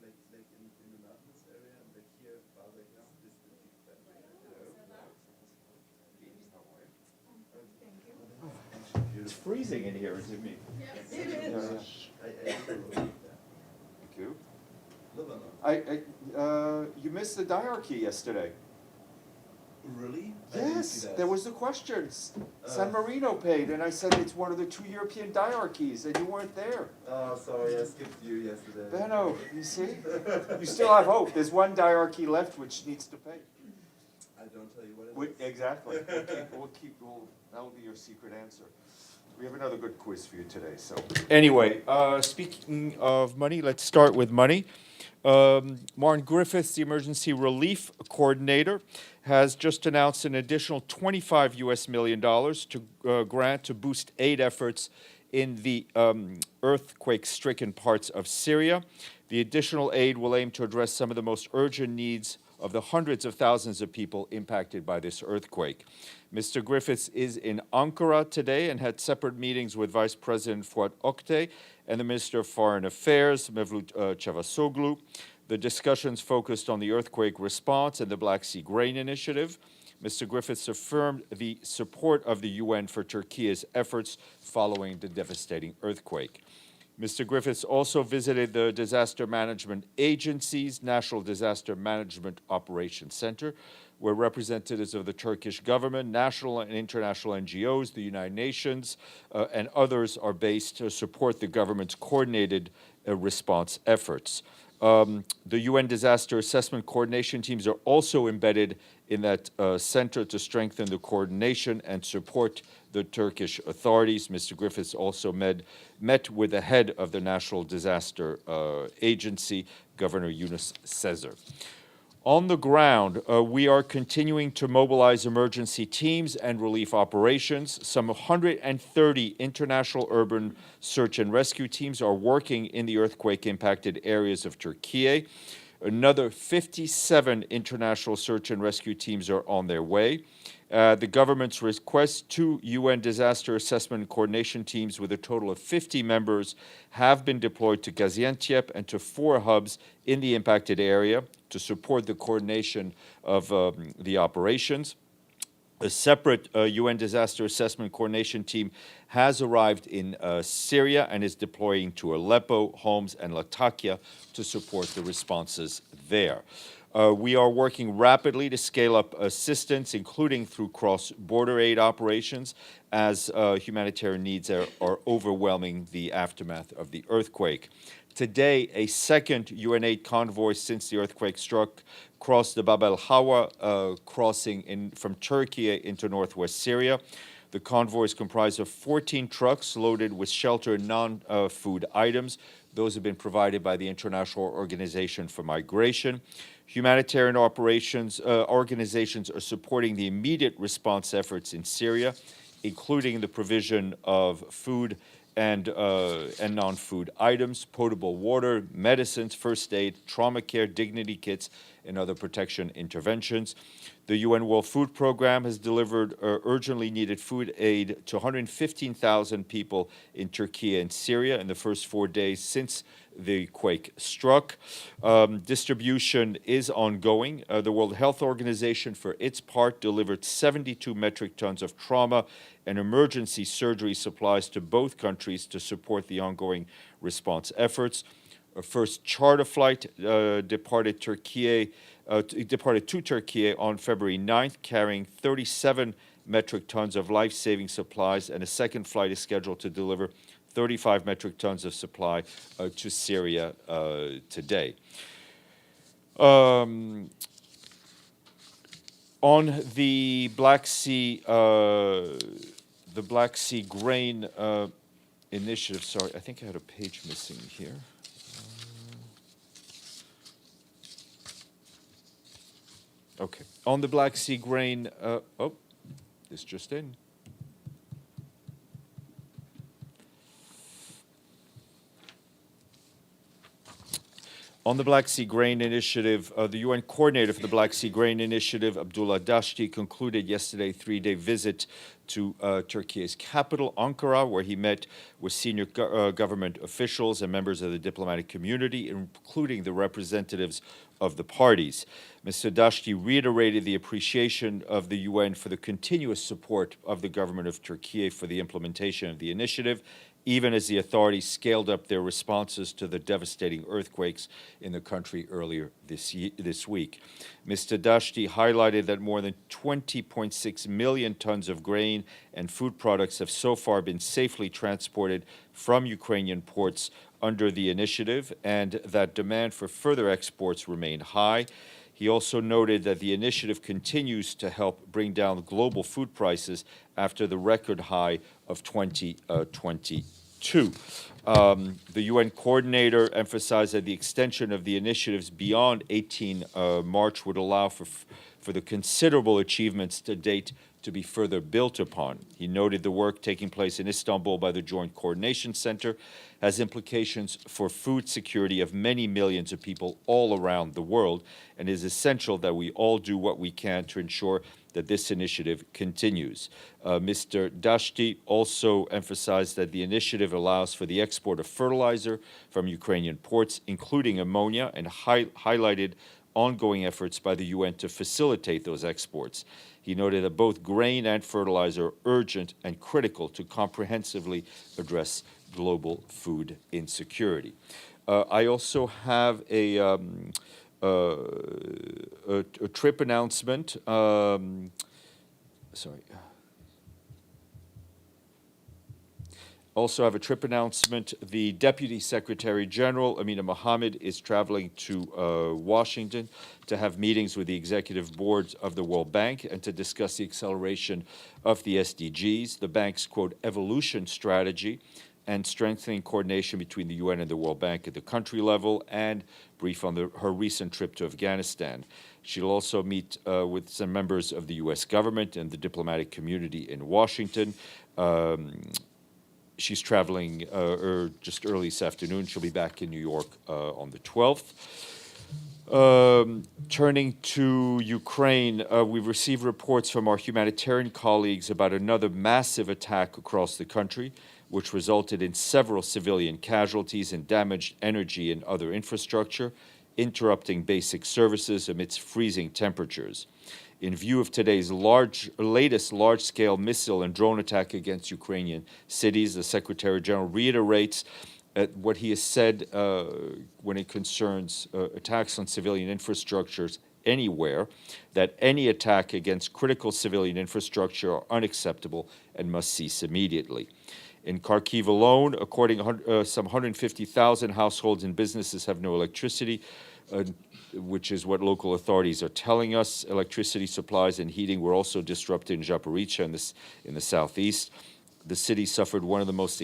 in the mountainous area, and here farther east is the deep valley. It's freezing in here, isn't it? Yes, it is. Thank you. Lebanon. You missed the diarchy yesterday. Really? I didn't Yes, see that. there was the questions. San Marino paid, and I said it's one of the 2 European diarchies, and you weren't there. Oh, sorry, I skipped you yesterday. Benno, you see? You still have hope. There's one diarchy left which needs to pay. I don't tell you what it is. Exactly. That'll be your secret answer. We have another good quiz for you today. So anyway, speaking of money, let's start with money. Martin Griffiths, the emergency relief coordinator, has just announced an additional $25 million to grant to boost aid efforts in the earthquake-stricken parts of Syria. The additional aid will aim to address some of the most urgent needs of the hundreds of thousands of people impacted by this earthquake. Mr. Griffiths is in Ankara today and had separate meetings with Vice President Fuat Oktay and the Minister of Foreign Affairs, Mevlüt Çavuşoğlu. The discussions focused on the earthquake response and the Black Sea Grain Initiative. Mr. Griffiths affirmed the support of the UN for Turkey's efforts following the devastating earthquake. Mr. Griffiths also visited the Disaster Management Agency's National Disaster Management Operations Center, where representatives of the Turkish government, national and international NGOs, the United Nations, and others are based to support the government's coordinated response efforts. The UN disaster assessment coordination teams are also embedded in that center to strengthen the coordination and support the Turkish authorities. Mr. Griffiths also met with the head of the National Disaster Agency, Governor Yunus Sezer. On the ground, we are continuing to mobilize emergency teams and relief operations. Some 130 international urban search and rescue teams are working in the earthquake-impacted areas of Turkey. Another 57 international search and rescue teams are on their way. The government's request, 2 UN disaster assessment and coordination teams with a total of 50 members have been deployed to Gaziantep and to 4 hubs in the impacted area to support the coordination of the operations. A separate UN disaster assessment coordination team has arrived in Syria and is deploying to Aleppo, Homs, and Latakia to support the responses there. We are working rapidly to scale up assistance, including through cross-border aid operations, as humanitarian needs are overwhelming the aftermath of the earthquake. Today, a second UN aid convoy since the earthquake struck crossed the Bab el-Hawa crossing from Turkey into northwest Syria. The convoy is comprised of 14 trucks loaded with shelter and non-food items. Those have been provided by the International Organization for Migration. Humanitarian organizations are supporting the immediate response efforts in Syria, including the provision of food and non-food items, potable water, medicines, first aid, trauma care, dignity kits, and other protection interventions. The UN World Food Program has delivered urgently needed food aid to 115,000 people in Turkey and Syria in the first 4 days since the quake struck. Distribution is ongoing. The World Health Organization, for its part, delivered 72 metric tons of trauma and emergency surgery supplies to both countries to support the ongoing response efforts. A first charter flight departed to Turkey on February 9th, carrying 37 metric tons of life-saving supplies, and a second flight is scheduled to deliver 35 metric tons of supply to Syria today. On the Black Sea Grain Initiative, sorry, I think I had a page missing here. Okay. On the Black Sea Grain, this just in. On the Black Sea Grain Initiative, the UN coordinator for the Black Sea Grain Initiative, Abdullah Dashti, concluded yesterday a three-day visit to Turkey's capital, Ankara, where he met with senior government officials and members of the diplomatic community, including the representatives of the parties. Mr. Dashti reiterated the appreciation of the UN for the continuous support of the government of Turkey for the implementation of the initiative, even as the authorities scaled up their responses to the devastating earthquakes in the country earlier this week. Mr. Dashti highlighted that more than 20.6 million tons of grain and food products have so far been safely transported from Ukrainian ports under the initiative, and that demand for further exports remain high. He also noted that the initiative continues to help bring down global food prices after the record high of 2022. The UN coordinator emphasized that the extension of the initiatives beyond 18 March would allow for the considerable achievements to date to be further built upon. He noted the work taking place in Istanbul by the Joint Coordination Center has implications for food security of many millions of people all around the world, and is essential that we all do what we can to ensure that this initiative continues. Mr. Dashti also emphasized that the initiative allows for the export of fertilizer from Ukrainian ports, including ammonia, and highlighted ongoing efforts by the UN to facilitate those exports. He noted that both grain and fertilizer are urgent and critical to comprehensively address global food insecurity. I also have a trip announcement. Also have a trip announcement. The Deputy Secretary General, Amina Mohammed, is traveling to Washington to have meetings with the executive boards of the World Bank and to discuss the acceleration of the SDGs, the bank's, quote, evolution strategy, and strengthening coordination between the UN and the World Bank at the country level, and brief on her recent trip to Afghanistan. She'll also meet with some members of the U.S. government and the diplomatic community in Washington. She's traveling just early this afternoon. She'll be back in New York on the 12th. Turning to Ukraine, we've received reports from our humanitarian colleagues about another massive attack across the country, which resulted in several civilian casualties and damaged energy and other infrastructure, interrupting basic services amidst freezing temperatures. In view of today's latest large-scale missile and drone attack against Ukrainian cities, the Secretary General reiterates what he has said when it concerns attacks on civilian infrastructures anywhere, that any attack against critical civilian infrastructure are unacceptable and must cease immediately. In Kharkiv alone, according to some 150,000 households and businesses have no electricity, which is what local authorities are telling us. Electricity supplies and heating were also disrupted in Zaporizhzhia in the southeast. The city suffered one of the most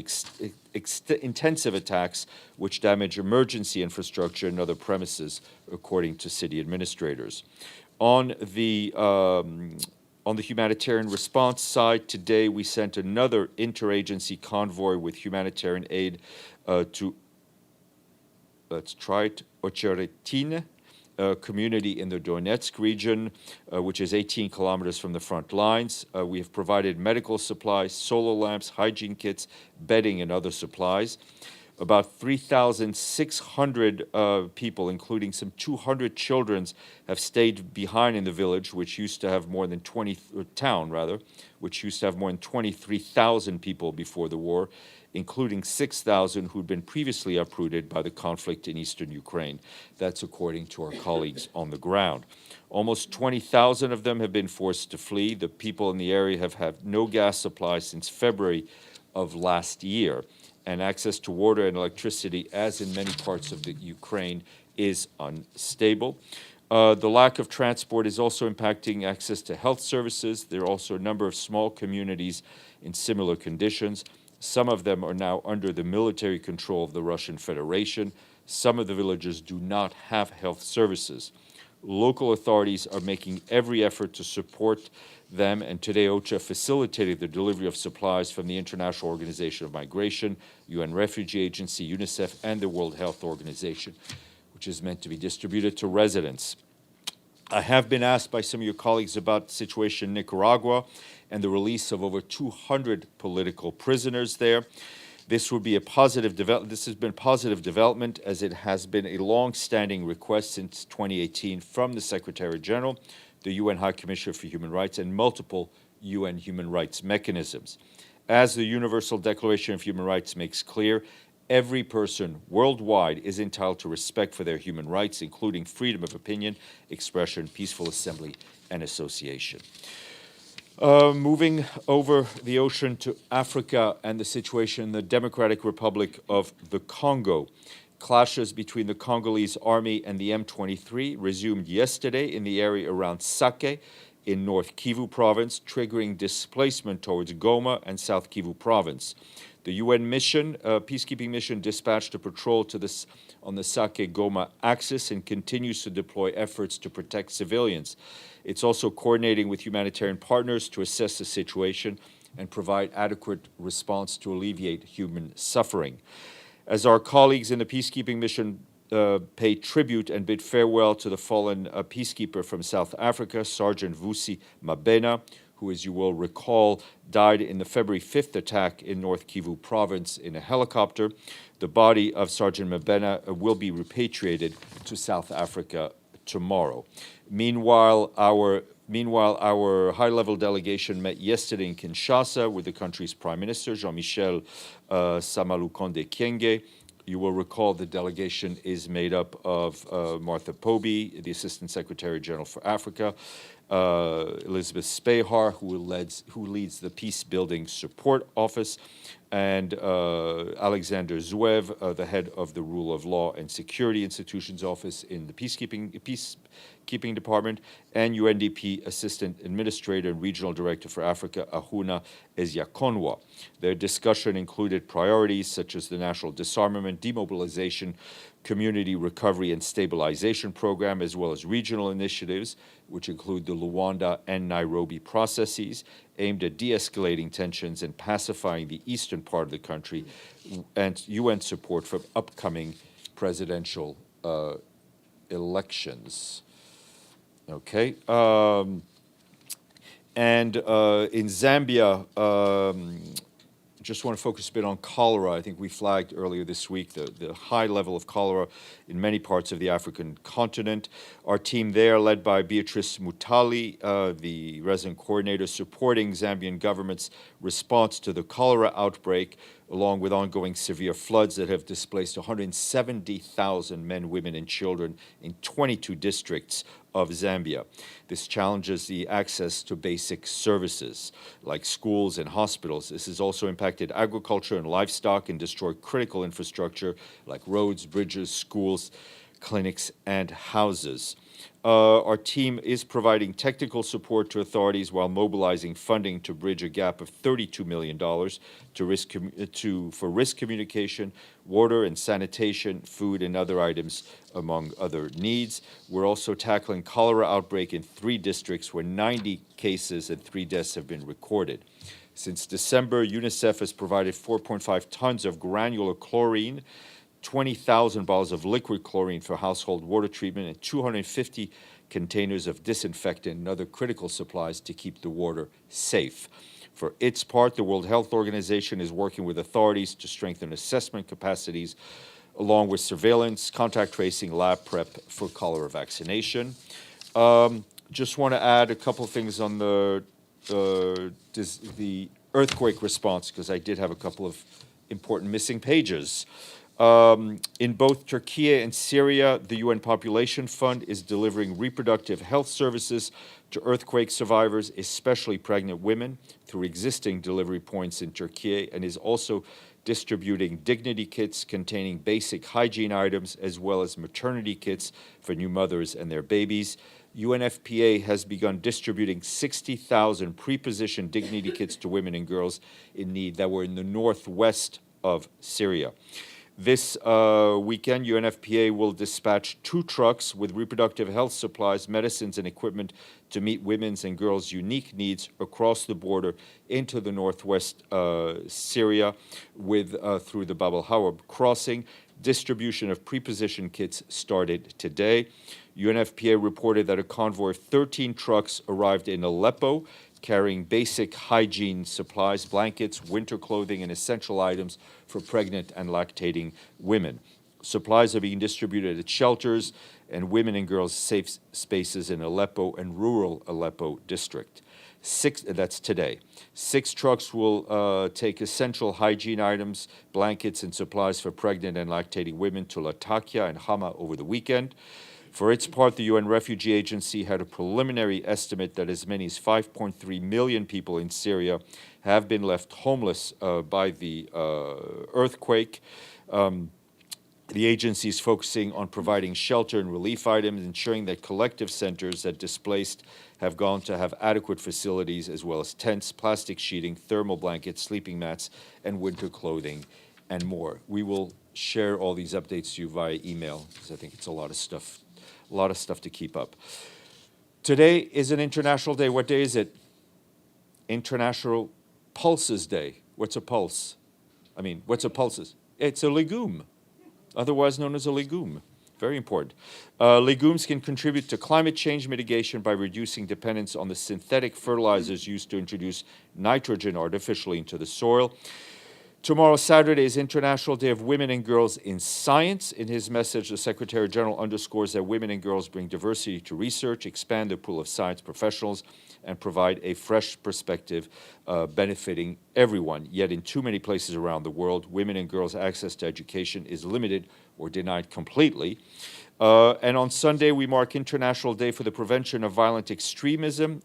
intensive attacks, which damaged emergency infrastructure and other premises, according to city administrators. On the humanitarian response side, today we sent another interagency convoy with humanitarian aid to, Ocheretine, community in the Donetsk region, which is 18 kilometers from the front lines. We have provided medical supplies, solar lamps, hygiene kits, bedding, and other supplies. About 3,600 people, including some 200 children, have stayed behind in the village, which used to have more than which used to have more than 23,000 people before the war, including 6,000 who'd been previously uprooted by the conflict in eastern Ukraine. That's according to our colleagues on the ground. Almost 20,000 of them have been forced to flee. The people in the area have had no gas supply since February of last year, and access to water and electricity, as in many parts of the Ukraine, is unstable. The lack of transport is also impacting access to health services. There are also a number of small communities in similar conditions. Some of them are now under the military control of the Russian Federation. Some of the villages do not have health services. Local authorities are making every effort to support them, and today OCHA facilitated the delivery of supplies from the International Organization of Migration, UN Refugee Agency, UNICEF, and the World Health Organization, which which is meant to be distributed to residents. I have been asked by some of your colleagues about the situation in Nicaragua and the release of over 200 political prisoners there. This would be a positive This has been positive development, as it has been a long-standing request since 2018 from the Secretary General, the UN High Commissioner for Human Rights, and multiple UN human rights mechanisms. As the Universal Declaration of Human Rights makes clear, every person worldwide is entitled to respect for their human rights, including freedom of opinion, expression, peaceful assembly, and association. Moving over the ocean to Africa and the situation in the Democratic Republic of the Congo. Clashes between the Congolese army and the M23 resumed yesterday in the area around Sake in North Kivu province, triggering displacement towards Goma and South Kivu province. The UN mission, peacekeeping mission, dispatched a patrol on the Sake-Goma axis and continues to deploy efforts to protect civilians. It's also coordinating with humanitarian partners to assess the situation and provide adequate response to alleviate human suffering. As our colleagues in the peacekeeping mission pay tribute and bid farewell to the fallen peacekeeper from South Africa, Sergeant Vusi Mabena, who, as you will recall, died in the February 5th attack in North Kivu province in a helicopter. The body of Sergeant Mabena will be repatriated to South Africa tomorrow. Meanwhile, our high-level delegation met yesterday in Kinshasa with the country's Prime Minister, Jean-Michel Samalukonde Kyenge. You will recall the delegation is made up of Martha Poby, the Assistant Secretary General for Africa, Elizabeth Spehar, who leads the Peacebuilding Support Office, and Alexander Zouev, the head of the Rule of Law and Security Institutions Office in the Peacekeeping Department, and UNDP Assistant Administrator and Regional Director for Africa, Ahuna Eziakonwa. Their discussion included priorities such as the National Disarmament, Demobilization, Community Recovery and Stabilization Program, as well as regional initiatives, which include the Luanda and Nairobi processes, aimed at de-escalating tensions and pacifying the eastern part of the country, and UN support for upcoming presidential elections. Okay. In Zambia, just want to focus a bit on cholera. I think we flagged earlier this week the high level of cholera in many parts of the African continent. Our team there, led by Beatrice Mutali, the resident coordinator, supporting Zambian government's response to the cholera outbreak, along with ongoing severe floods that have displaced 170,000 men, women, and children in 22 districts of Zambia. This challenges the access to basic services like schools and hospitals. This has also impacted agriculture and livestock and destroyed critical infrastructure like roads, bridges, schools, clinics, and houses. Our team is providing technical support to authorities while mobilizing funding to bridge a gap of $32 million for risk communication, water and sanitation, food, and other items, among other needs. We're also tackling cholera outbreak in 3 districts where 90 cases and 3 deaths have been recorded. Since December, UNICEF has provided 4.5 tons of granular chlorine, 20,000 bottles of liquid chlorine for household water treatment, and 250 containers of disinfectant and other critical supplies to keep the water safe. For its part, the World Health Organization is working with authorities to strengthen assessment capacities, along with surveillance, contact tracing, lab prep for cholera vaccination. Just want to add a couple of things on the earthquake response, because I did have a couple of important missing pages. In both Turkey and Syria, the UN Population Fund is delivering reproductive health services to earthquake survivors, especially pregnant women, through existing delivery points in Turkey, and is also distributing dignity kits containing basic hygiene items as well as maternity kits for new mothers and their babies. UNFPA has begun distributing 60,000 pre-positioned dignity kits to women and girls in need that were in the northwest of Syria. This weekend, UNFPA will dispatch 2 trucks with reproductive health supplies, medicines, and equipment to meet women's and girls' unique needs across the border into the northwest Syria through the Bab el-Hawab crossing. Distribution of preposition kits started today. UNFPA reported that a convoy of 13 trucks arrived in Aleppo, carrying basic hygiene supplies, blankets, winter clothing, and essential items for pregnant and lactating women. Supplies are being distributed at shelters and women and girls' safe spaces in Aleppo and rural Aleppo district. That's today. 6 trucks will take essential hygiene items, blankets, and supplies for pregnant and lactating women to Latakia and Hama over the weekend. For its part, the UN Refugee Agency had a preliminary estimate that as many as 5.3 million people in Syria have been left homeless by the earthquake. The agency is focusing on providing shelter and relief items, ensuring that collective centers that displaced have gone to have adequate facilities, as well as tents, plastic sheeting, thermal blankets, sleeping mats, and winter clothing, and more. We will share all these updates to you via email, because I think it's a lot of stuff to keep up. Today is an international day. What day is it? International Pulses Day. What's a pulse? What's a pulses? It's a legume, otherwise known as a legume. Very important. Legumes can contribute to climate change mitigation by reducing dependence on the synthetic fertilizers used to introduce nitrogen artificially into the soil. Tomorrow, Saturday, is International Day of Women and Girls in Science. In his message, the Secretary General underscores that women and girls bring diversity to research, expand the pool of science professionals, and provide a fresh perspective benefiting everyone. Yet in too many places around the world, women and girls' access to education is limited or denied completely. And on Sunday, we mark International Day for the Prevention of Violent Extremism,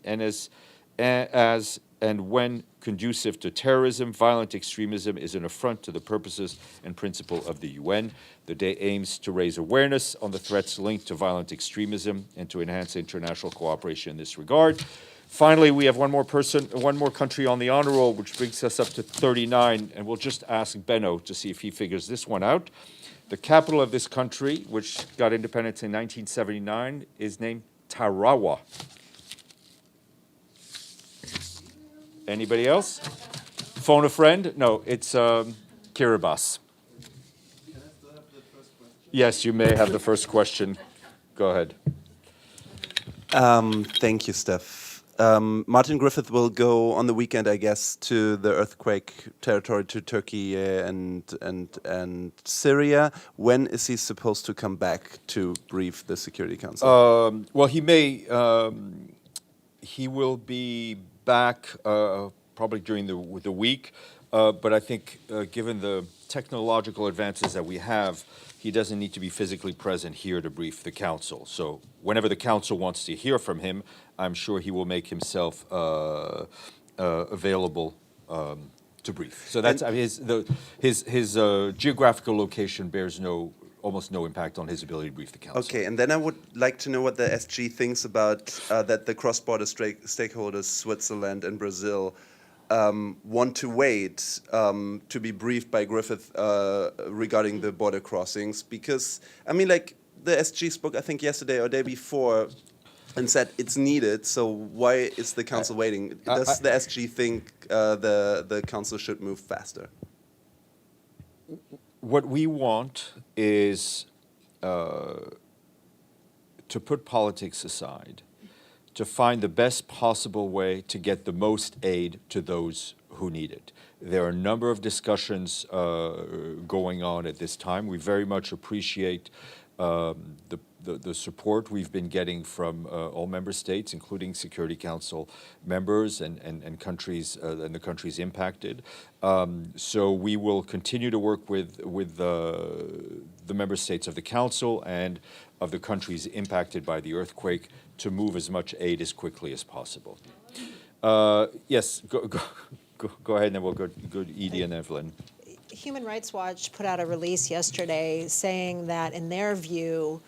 and when conducive to terrorism, violent extremism is an affront to the purposes and principle of the UN. The day aims to raise awareness on the threats linked to violent extremism and to enhance international cooperation in this regard. Finally, we have one more country on the honor roll, which brings us up to 39, and we'll just ask Benno to see if he figures this one out. The capital of this country, which got independence in 1979, is named Tarawa. Anybody else? Phone a friend? No, it's Kiribati. Can I still have the first question? Yes, you may have the first question. Go ahead. Thank you, Steph. Martin Griffiths will go on the weekend, I guess, to the earthquake territory, to Turkey and Syria. When is he supposed to come back to brief the Security Council? Well, he may. He will be back probably during the week, but I think given the technological advances that we have, he doesn't need to be physically present here to brief the council. So whenever the council wants to hear from him, I'm sure he will make himself available to brief. So that's his geographical location bears almost no impact on his ability to brief the council. Okay, and then I would like to know what the SG thinks about that the cross-border stakeholders, Switzerland and Brazil, want to wait to be briefed by Griffith regarding the border crossings, because the SG spoke, I think yesterday or day before, and said it's needed. So why is the council waiting? Does the SG think the council should move faster? What we want is to put politics aside, to find the best possible way to get the most aid to those who need it. There are a number of discussions going on at this time. We very much appreciate the support we've been getting from all member states, including Security Council members and countries and the countries impacted. So we will continue to work with the member states of the Council and of the countries impacted by the earthquake to move as much aid as quickly as possible. Yes, go ahead, and then we'll go to Edie and Evelyn. Human Rights Watch put out a release yesterday saying that, in their view,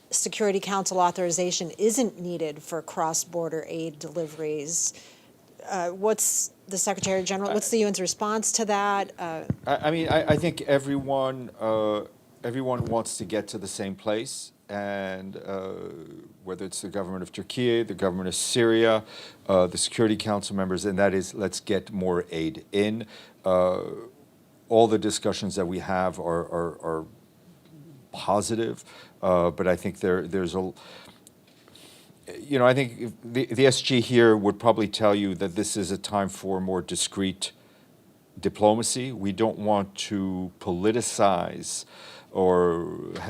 Security Council authorization isn't needed for cross-border aid deliveries. What's the Secretary General? What's the UN's response to that? I think everyone wants to get to the same place, and whether it's the government of Turkey, the government of Syria, the Security Council members, and that is, let's get more aid in. all the discussions that we have are positive, but I think there's a, you know, I think the SG here would probably tell you that this is a time for more discreet diplomacy. We don't want to politicize or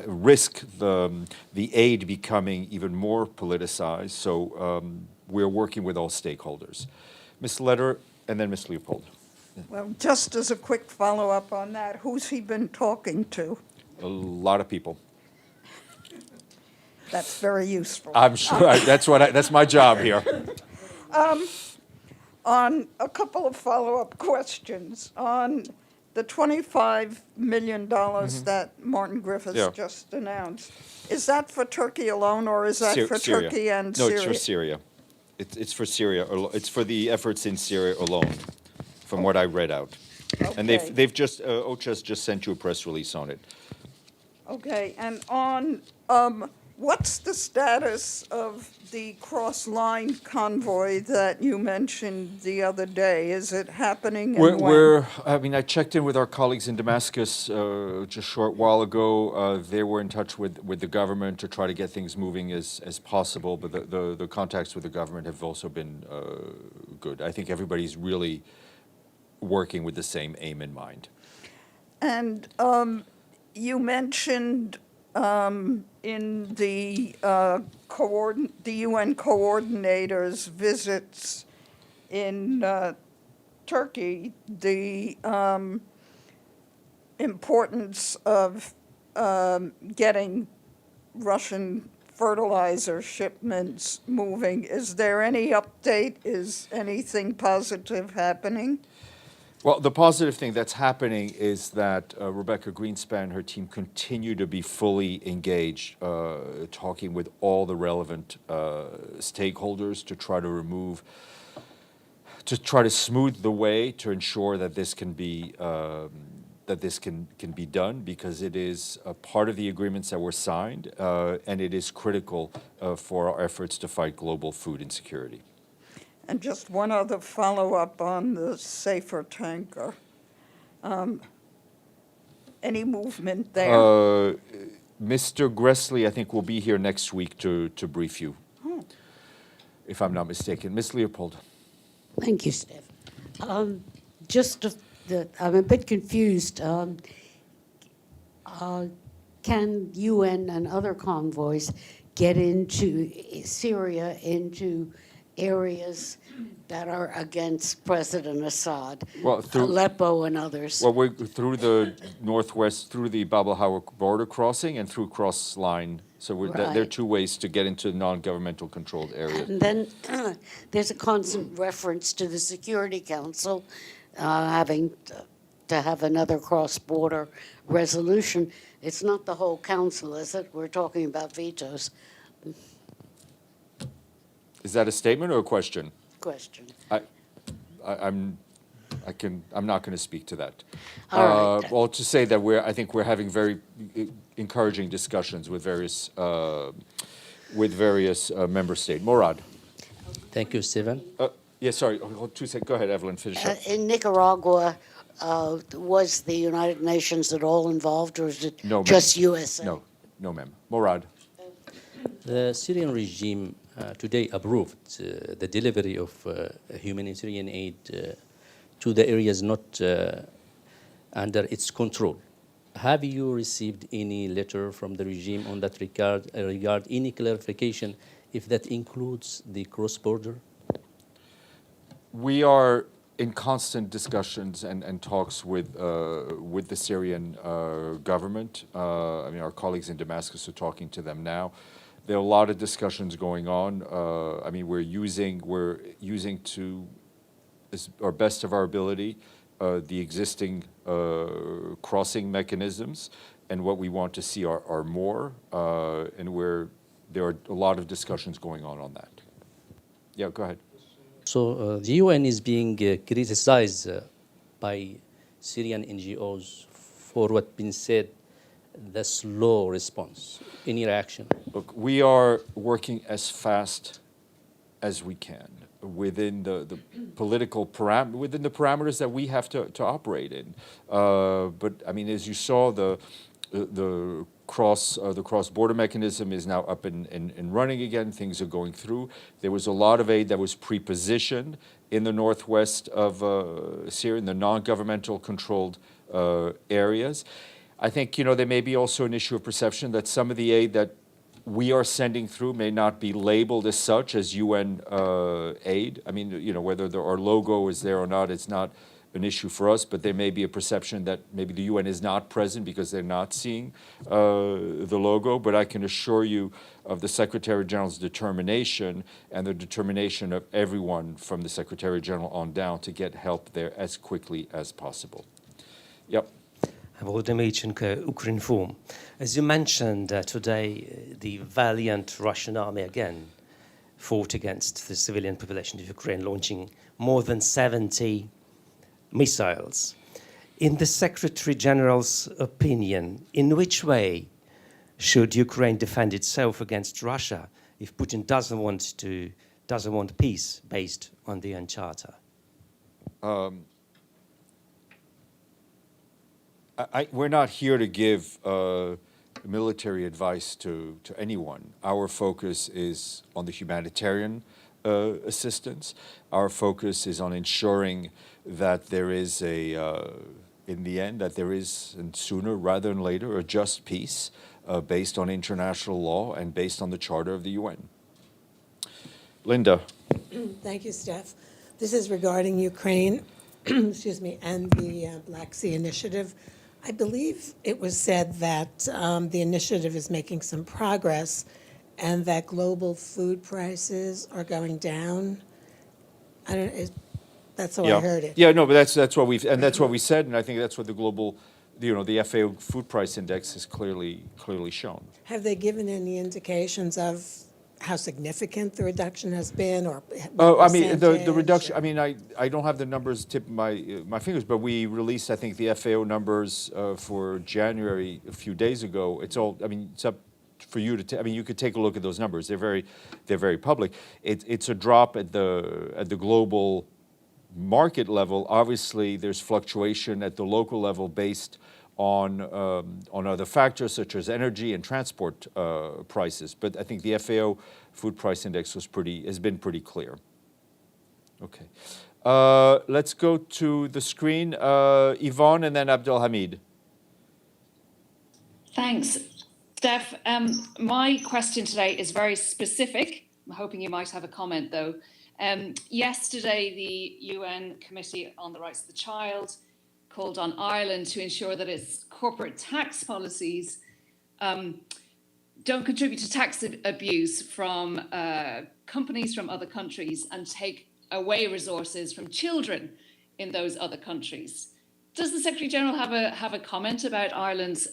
risk the aid becoming even more politicized. So we're working with all stakeholders. Ms. Leder, and then Ms. Leopold. Well, just as a quick follow-up on that, who's he been talking to? A lot of people. That's very useful. I'm sure that's my job here. On a couple of follow-up questions, on the $25 million that Martin Griffiths Yeah. just announced, is that for Turkey alone, or is that for Syria. Turkey and No, Syria? it's for Syria. It's for Syria. It's for the efforts in Syria alone, from what I read out. And Okay. they've just OCHA's just sent you a press release on it. Okay, and on, what's the status of the cross-line convoy that you mentioned the other day? Is it happening, and when? I mean, I checked in with our colleagues in Damascus just a short while ago. They were in touch with the government to try to get things moving as possible, but the contacts with the government have also been good. I think everybody's really working with the same aim in mind. And you mentioned in the UN coordinators' visits in Turkey the importance of getting Russian fertilizer shipments moving. Is there any update? Is anything positive happening? Well, the positive thing that's happening is that Rebecca Greenspan and her team continue to be fully engaged, talking with all the relevant stakeholders to try to smooth the way to ensure that this can be done, because it is a part of the agreements that were signed, and it is critical for our efforts to fight global food insecurity. And just one other follow-up on the safer tanker. Any movement there? Mr. Gressley, I think, will be here next week to brief you, if I'm not mistaken. Ms. Leopold. Thank you, Steph. I'm a bit confused. Can UN and other convoys get into Syria, into areas that are against President Assad, Well, Aleppo and others? Well, we're through the northwest, through the Bab al-Hawa border crossing and through cross line. So there are two ways to get into non-governmental controlled areas. And then there's a constant reference to the Security Council having to have another cross-border resolution. It's not the whole council, is it? We're talking about vetoes. Is that a statement or a question? Question. I'm not going to speak to that. All right. Well, to say that I think we're having very encouraging discussions with various member states. Morad. Thank you, Stephen. Yeah, sorry. Hold 2 seconds. Go ahead, Evelyn. Finish up. In Nicaragua, was the United Nations at all involved, or is it No, ma'am. just USA? No, ma'am. Morad. The Syrian regime today approved the delivery of humanitarian aid to the areas not under its control. Have you received any letter from the regime on that regard, any clarification if that includes the cross-border? We are in constant discussions and talks with the Syrian government. I mean, our colleagues in Damascus are talking to them now. There are a lot of discussions going on. I mean, we're using to our best of our ability the existing crossing mechanisms, and what we want to see are more, and there are a lot of discussions going on that. Yeah, go ahead. So the UN is being criticized by Syrian NGOs for what been said, the slow response. Any reaction? Look, we are working as fast as we can within the political within the parameters that we have to operate in. But I mean, as you saw, the cross-border mechanism is now up and running again. Things are going through. There was a lot of aid that was pre-positioned in the northwest of Syria, in the non-governmental controlled areas. I think, there may be also an issue of perception that some of the aid that we are sending through may not be labeled as such as UN aid. I mean, whether our logo is there or not, it's not an issue for us, but there may be a perception that maybe the UN is not present because they're not seeing the logo. But I can assure you of the Secretary General's determination and the determination of everyone from the Secretary General on down to get help there as quickly as possible. Yep. Ukraine form. As you mentioned today, the valiant Russian army again fought against the civilian population of Ukraine, launching more than 70 missiles. In the Secretary General's opinion, in which way should Ukraine defend itself against Russia if Putin doesn't want peace based on the UN Charter? We're not here to give military advice to anyone. Our focus is on the humanitarian assistance. Our focus is on ensuring that there is in the end, that there is, and sooner rather than later, a just peace based on international law and based on the Charter of the UN. Linda. Thank you, Steph. This is regarding Ukraine, excuse me, and the Black Sea Initiative. I believe it was said that the initiative is making some progress and that global food prices are going down. That's how I heard it. Yeah, no, but that's what we said, and I think that's what the global, the FAO food price index has clearly shown. Have they given any indications of how significant the reduction has been, or I mean, the reduction, I mean, I don't have the numbers tip my fingers, but we released, I think, the FAO numbers for January a few days ago. It's all, I mean, it's up for you to, I mean, you could take a look at those numbers. They're very public. It's a drop at the global market level. Obviously, there's fluctuation at the local level based on other factors such as energy and transport prices. But I think the FAO food price index has been pretty clear. Okay. Let's go to the screen. Yvonne and then Abdelhamid. Thanks, Steph. My question today is very specific. I'm hoping you might have a comment, though. Yesterday, the UN Committee on the Rights of the Child called on Ireland to ensure that its corporate tax policies don't contribute to tax abuse from companies from other countries and take away resources from children in those other countries. Does the Secretary General have a comment about Ireland's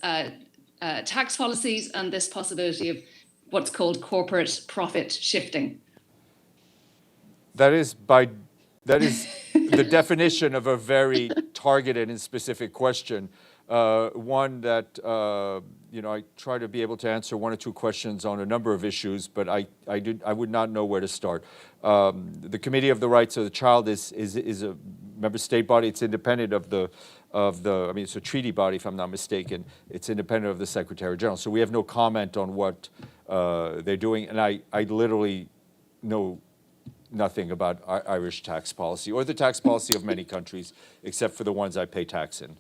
tax policies and this possibility of what's called corporate profit shifting? That is the definition of a very targeted and specific question. One that I try to be able to answer one or two questions on a number of issues, but I would not know where to start. The Committee of the Rights of the Child is a member state body. It's independent of the. I mean, it's a treaty body, if I'm not mistaken. It's independent of the Secretary General. So we have no comment on what they're doing, and I literally know nothing about Irish tax policy or the tax policy of many countries, except for the ones I pay tax in.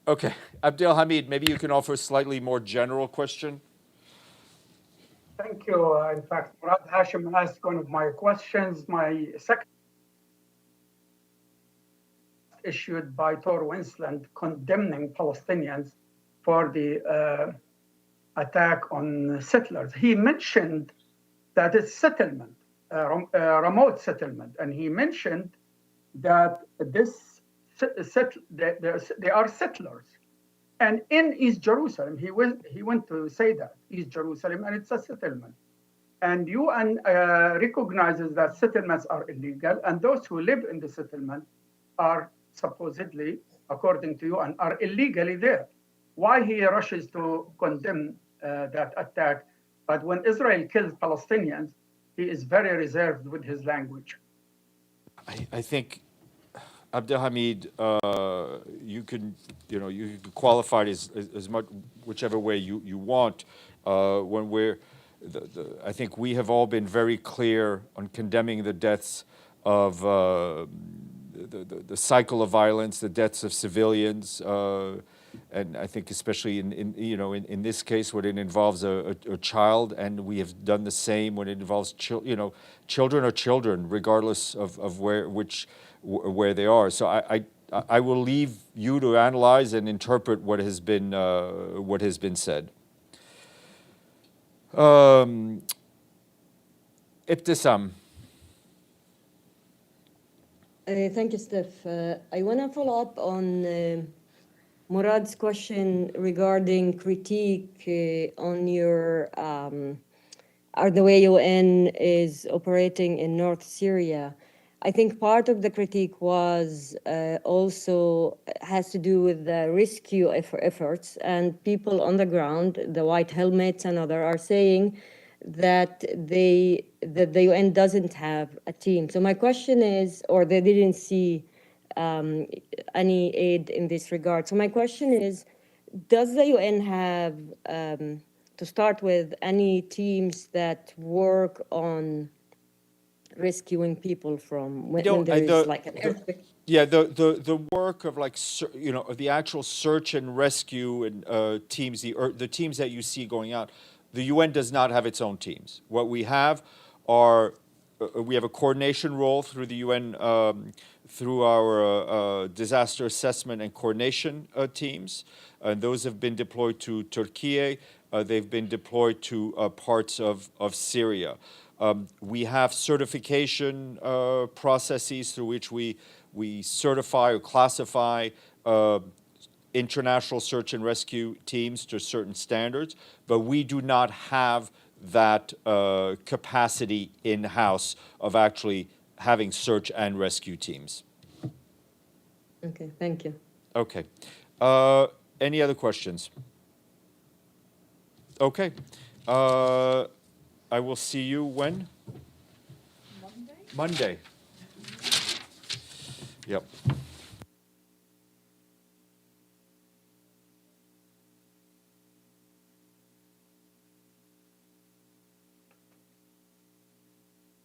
Okay, Abdelhamid, maybe you can offer a slightly more general question. Thank you. In fact, Murad Hashim asked one of my questions. My second issued by Tor Winsland condemning Palestinians for the attack on settlers. He mentioned that it's settlement, remote settlement, and he mentioned that they are settlers. And in East Jerusalem, he went to say that, East Jerusalem, and it's a settlement. And UN recognizes that settlements are illegal, and those who live in the settlement are supposedly, according to UN, are illegally there. Why he rushes to condemn that attack? But when Israel kills Palestinians, he is very reserved with his language. I think, Abdelhamid, you can qualify it as much, whichever way you want. When I think we have all been very clear on condemning the deaths of the cycle of violence, the deaths of civilians, and I think especially in this case when it involves a child, and we have done the same when it involves children are children regardless of where they are. So I will leave you to analyze and interpret what has been said. Ibtisam. Thank you, Steph. I want to follow up on Murad's question regarding critique on your the way UN is operating in North Syria. I think part of the critique was also has to do with the rescue efforts, and people on the ground, the white helmets and others, are saying that the UN doesn't have a team. So my question is, or they didn't see any aid in this regard. So my question is, does the UN have, to start with, any teams that work on rescuing people from when there is like an earthquake? Yeah, the work of the actual search and rescue and teams, the teams that you see going out, the UN does not have its own teams. What we have are we have a coordination role through the UN, through our disaster assessment and coordination teams. And those have been deployed to Türkiye. They've been deployed to parts of Syria. We have certification processes through which we certify or classify international search and rescue teams to certain standards, but we do not have that capacity in-house of actually having search and rescue teams. Okay, thank you. Okay. Any other questions? Okay. I will see you when? Monday. Monday. Yep.